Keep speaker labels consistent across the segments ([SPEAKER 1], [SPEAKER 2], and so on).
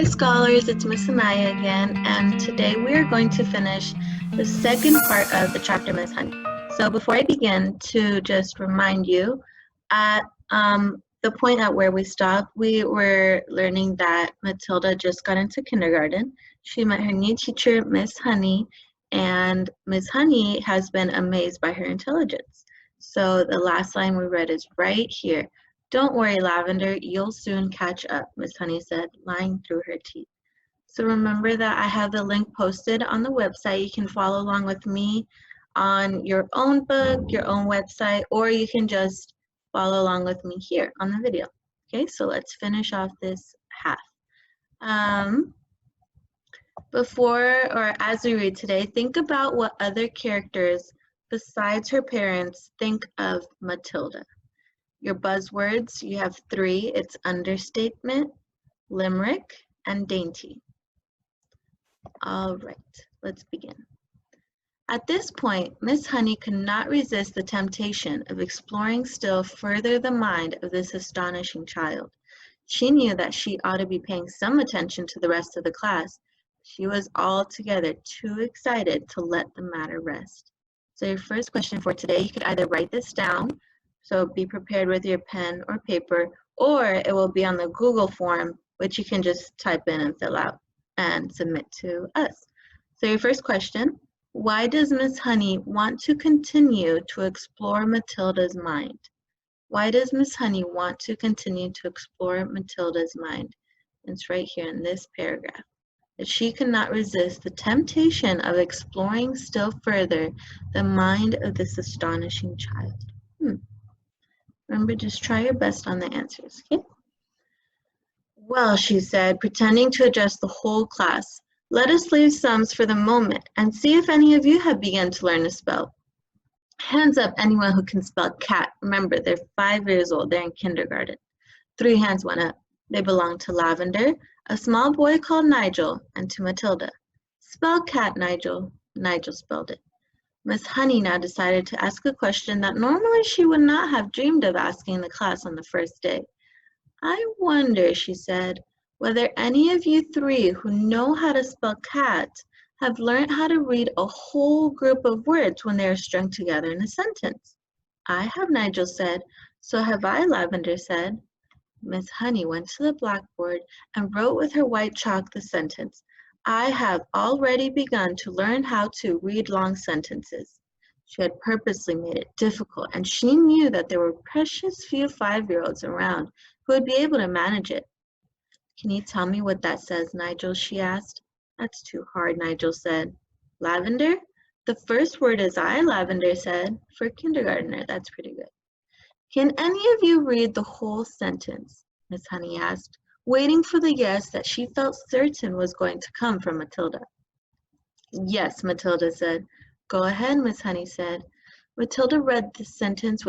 [SPEAKER 1] Hi scholars, it's Miss Anaya again, and today we are going to finish the second part of the chapter Miss Honey. So before I begin, to just remind you, at the point at where we stopped, we were learning that Matilda just got into kindergarten. She met her new teacher, Miss Honey, and Miss Honey has been amazed by her intelligence. So the last line we read is right here. "Don't worry, Lavender, you'll soon catch up," Miss Honey said, lying through her teeth. So remember that I have the link posted on the website. You can follow along with me on your own book, your own website, or you can just follow along with me here on the video. Okay, so let's finish off this half. Before or as we read today, think about what other characters besides her parents think of Matilda. Your buzzwords, you have three. It's understatement, limerick, and dainty. All right, let's begin. At this point, Miss Honey could not resist the temptation of exploring still further the mind of this astonishing child. She knew that she ought to be paying some attention to the rest of the class. She was altogether too excited to let the matter rest. So your first question for today, you could either write this down, so be prepared with your pen or paper, or it will be on the Google form, which you can just type in and fill out and submit to us. So your first question, why does Miss Honey want to continue to explore Matilda's mind? Why does Miss Honey want to continue to explore Matilda's mind? It's right here in this paragraph. That she could not resist the temptation of exploring still further the mind of this astonishing child. Remember, just try your best on the answers, okay? Well, she said, pretending to address the whole class, let us leave sums for the moment and see if any of you have begun to learn to spell. Hands up, anyone who can spell cat. Remember, they're 5 years old. They're in kindergarten. 3 hands went up. They belonged to Lavender, a small boy called Nigel, and to Matilda. Spell cat, Nigel. Nigel spelled it. Miss Honey now decided to ask a question that normally she would not have dreamed of asking the class on the first day. I wonder, she said, whether any of you 3 who know how to spell cat have learned how to read a whole group of words when they are strung together in a sentence. I have, Nigel said. So have I, Lavender said. Miss Honey went to the blackboard and wrote with her white chalk the sentence, I have already begun to learn how to read long sentences. She had purposely made it difficult, and she knew that there were precious few 5-year-olds around who would be able to manage it. Can you tell me what that says, Nigel? She asked. That's too hard, Nigel said. Lavender? The first word is I, Lavender said. For a kindergartner, that's pretty good. Can any of you read the whole sentence? Miss Honey asked, waiting for the yes that she felt certain was going to come from Matilda. Yes, Matilda said. Go ahead, Miss Honey said. Matilda read the sentence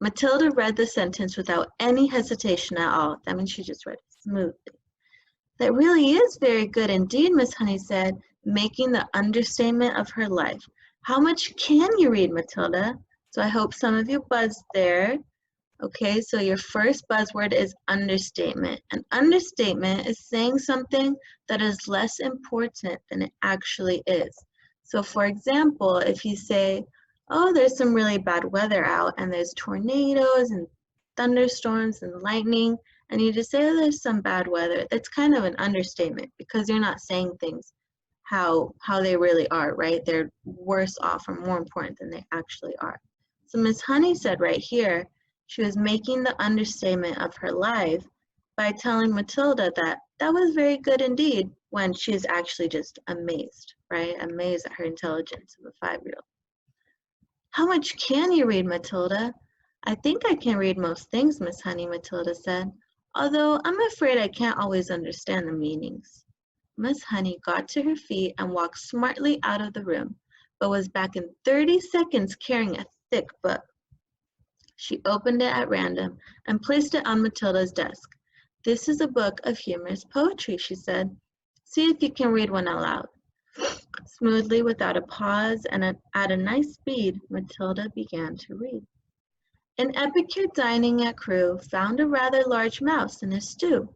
[SPEAKER 1] Matilda read the sentence without any hesitation at all. That means she just read it smoothly. That really is very good indeed, Miss Honey said, making the understatement of her life. How much can you read, Matilda? So I hope some of you buzzed there. Okay, so your first buzzword is understatement. An understatement is saying something that is less important than it actually is. So for example, if you say, oh, there's some really bad weather out and there's tornadoes and thunderstorms and lightning, and you just say, oh, there's some bad weather, that's kind of an understatement because you're not saying things how they really are, right? They're worse off or more important than they actually are. So Miss Honey said right here, she was making the understatement of her life by telling Matilda that that was very good indeed when she is actually just amazed, right? Amazed at her intelligence of a 5-year-old. How much can you read, Matilda? I think I can read most things, Miss Honey, Matilda said, although I'm afraid I can't always understand the meanings. Miss Honey got to her feet and walked smartly out of the room, but was back in 30 seconds carrying a thick book. She opened it at random and placed it on Matilda's desk. This is a book of humorous poetry, she said. See if you can read one aloud. Smoothly, without a pause, and at a nice speed, Matilda began to read. An epicure dining at Crewe found a rather large mouse in a stew.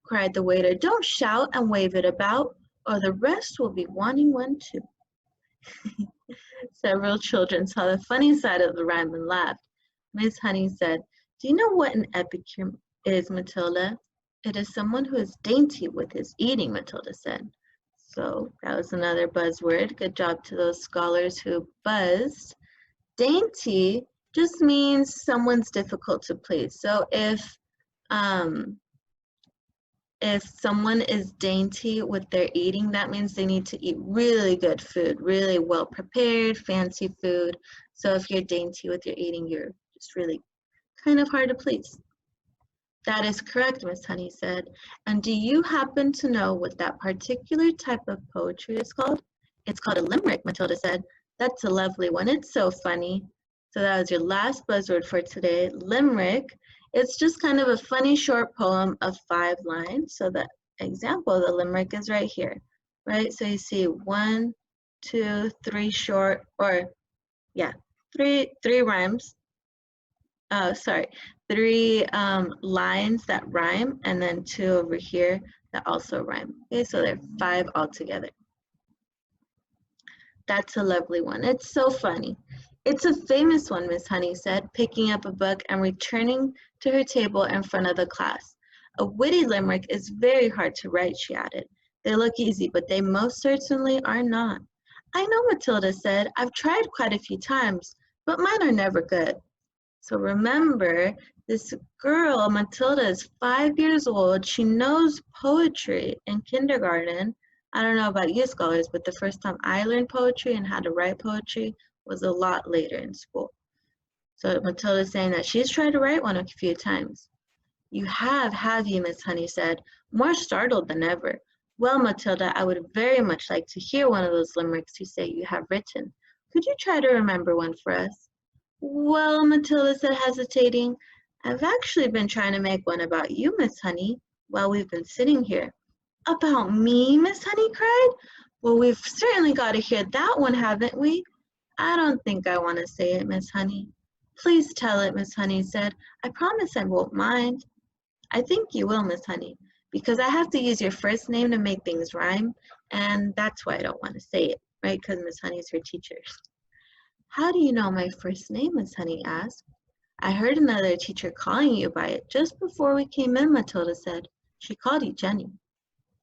[SPEAKER 1] cried the waiter. "Don't shout and wave it about, or the rest will be wanting one too." Several children saw the funny side of the rhyme and laughed. Miss Honey said, "Do you know what an epicure is, Matilda?" "It is someone who is dainty with his eating," Matilda said. So that was another buzzword. Good job to those scholars who buzzed. Dainty just means someone's difficult to please. So if someone is dainty with their eating, that means they need to eat really good food, really well prepared, fancy food. So if you're dainty with your eating, you're just really kind of hard to please. That is correct, Miss Honey said. And do you happen to know what that particular type of poetry is called? It's called a limerick, Matilda said. That's a lovely one. It's so funny. So that was your last buzzword for today, limerick. It's just kind of a funny short poem of 5 lines. So the example of the limerick is right here, right? So you see 1, 2, 3 short, or yeah, three rhymes. Oh, sorry, 3 lines that rhyme, and then 2 over here that also rhyme. Okay, so there are 5 altogether. That's a lovely one. It's so funny. It's a famous one, Miss Honey said, picking up a book and returning to her table in front of the class. A witty limerick is very hard to write, she added. They look easy, but they most certainly are not. I know, Matilda said. I've tried quite a few times, but mine are never good. So remember, this girl, Matilda, is 5 years old. She knows poetry in kindergarten. I don't know about you scholars, but the first time I learned poetry and how to write poetry was a lot later in school. So Matilda's saying that she's tried to write one a few times. You have you, Miss Honey said, more startled than ever. Well, Matilda, I would very much like to hear one of those limericks you say you have written. Could you try to remember one for us? Well, Matilda said, hesitating, I've actually been trying to make one about you, Miss Honey, while we've been sitting here. About me, Miss Honey cried. Well, we've certainly got to hear that one, haven't we? I don't think I want to say it, Miss Honey. Please tell it, Miss Honey said. I promise I won't mind. I think you will, Miss Honey, because I have to use your first name to make things rhyme, and that's why I don't want to say it, right? Because Miss Honey's her teacher. How do you know my first name, Miss Honey asked. I heard another teacher calling you by it just before we came in, Matilda said. She called you Jenny.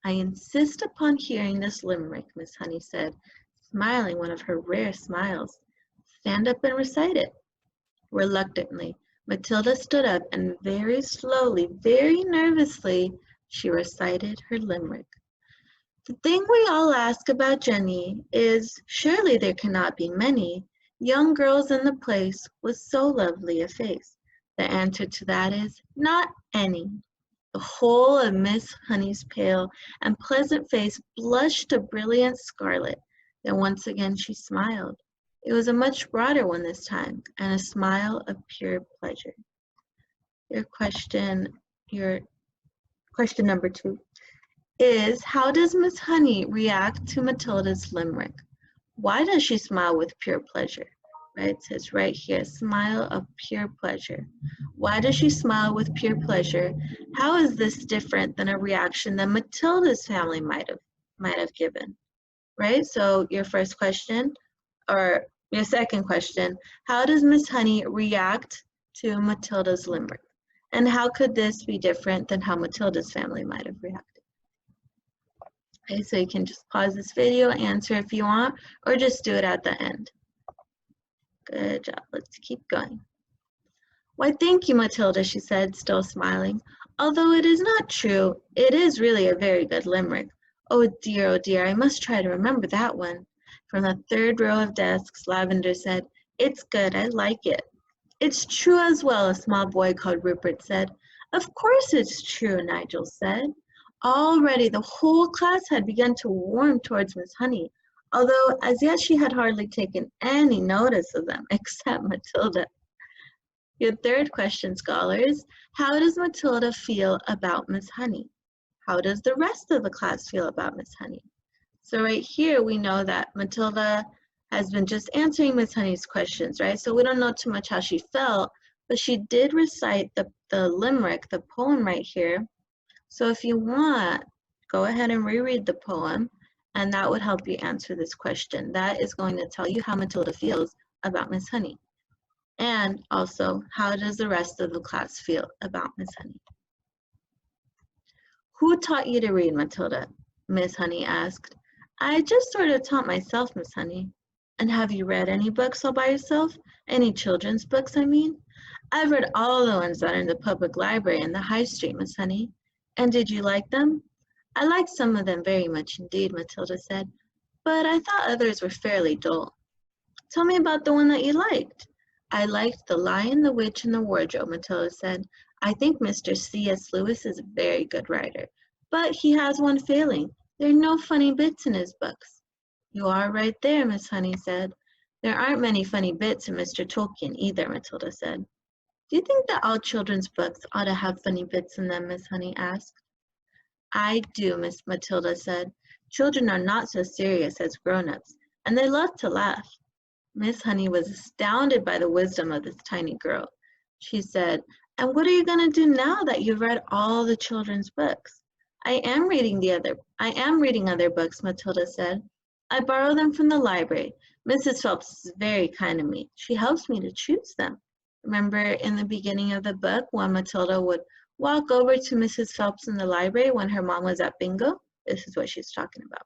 [SPEAKER 1] I insist upon hearing this limerick, Miss Honey said, smiling one of her rare smiles. Stand up and recite it. Reluctantly, Matilda stood up and very slowly, very nervously, she recited her limerick. The thing we all ask about Jenny is, surely there cannot be many young girls in the place with so lovely a face. The answer to that is, not any. The whole of Miss Honey's pale and pleasant face blushed a brilliant scarlet. Then once again she smiled. It was a much broader one this time, and a smile of pure pleasure. Your question number 2 is, how does Miss Honey react to Matilda's limerick? Why does she smile with pure pleasure? Right, it says right here, smile of pure pleasure. Why does she smile with pure pleasure? How is this different than a reaction that Matilda's family might have given? Right, so your first question, or your second question, how does Miss Honey react to Matilda's limerick? And how could this be different than how Matilda's family might have reacted? Okay, so you can just pause this video, answer if you want, or just do it at the end. Good job, let's keep going. Why, thank you, Matilda, she said, still smiling. Although it is not true, it is really a very good limerick. Oh dear, I must try to remember that one. From the third row of desks, Lavender said, it's good, I like it. It's true as well, a small boy called Rupert said. Of course it's true, Nigel said. Already the whole class had begun to warm towards Miss Honey, although as yet she had hardly taken any notice of them, except Matilda. Your third question, scholars, how does Matilda feel about Miss Honey? How does the rest of the class feel about Miss Honey? So right here, we know that Matilda has been just answering Miss Honey's questions, right? So we don't know too much how she felt, but she did recite the limerick, the poem right here. So if you want, go ahead and reread the poem, and that would help you answer this question. That is going to tell you how Matilda feels about Miss Honey. And also, how does the rest of the class feel about Miss Honey? Who taught you to read, Matilda? Miss Honey asked. I just sort of taught myself, Miss Honey. And have you read any books all by yourself? Any children's books, I mean? I've read all the ones that are in the public library in the High Street, Miss Honey. And did you like them? I liked some of them very much indeed, Matilda said, but I thought others were fairly dull. Tell me about the one that you liked. I liked The Lion, the Witch, and the Wardrobe, Matilda said. I think Mr. C.S. Lewis is a very good writer, but he has one failing. There are no funny bits in his books. You are right there, Miss Honey said. There aren't many funny bits in Mr. Tolkien either, Matilda said. Do you think that all children's books ought to have funny bits in them, Miss Honey asked. I do, Miss Matilda said. Children are not so serious as grown-ups, and they love to laugh. Miss Honey was astounded by the wisdom of this tiny girl. She said, and what are you going to do now that you've read all the children's books? I am reading other books, Matilda said. I borrow them from the library. Mrs. Phelps is very kind to me. She helps me to choose them. Remember in the beginning of the book when Matilda would walk over to Mrs. Phelps in the library when her mom was at bingo? This is what she's talking about.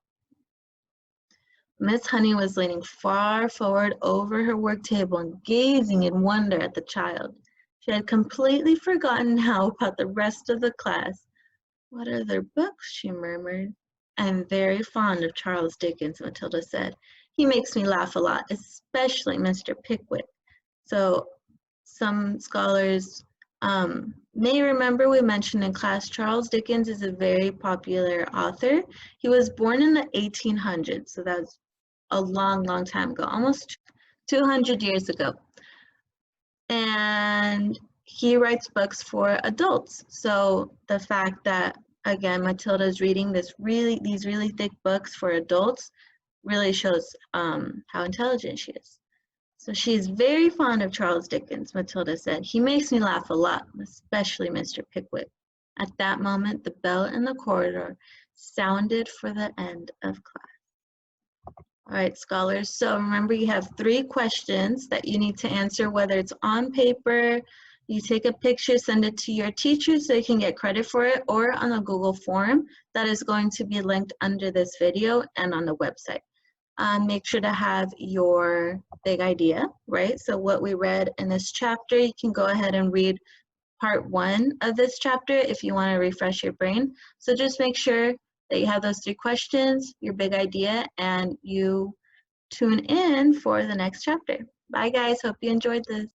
[SPEAKER 1] Miss Honey was leaning far forward over her work table and gazing in wonder at the child. She had completely forgotten now about the rest of the class. What other books? She murmured. I'm very fond of Charles Dickens, Matilda said. He makes me laugh a lot, especially Mr. Pickwick. So some scholars may remember we mentioned in class Charles Dickens is a very popular author. He was born in the 1800s, so that's a long, long time ago, almost 200 years ago. And he writes books for adults. So the fact that, again, Matilda is reading these really thick books for adults really shows how intelligent she is. So she's very fond of Charles Dickens, Matilda said. He makes me laugh a lot, especially Mr. Pickwick. At that moment, the bell in the corridor sounded for the end of class. All right, scholars, so remember you have 3 questions that you need to answer, whether it's on paper, you take a picture, send it to your teacher so you can get credit for it, or on a Google form that is going to be linked under this video and on the website. Make sure to have your big idea, right? So what we read in this chapter, you can go ahead and read part 1 of this chapter if you want to refresh your brain. So just make sure that you have those 3 questions, your big idea, and you tune in for the next chapter. Bye guys, hope you enjoyed this.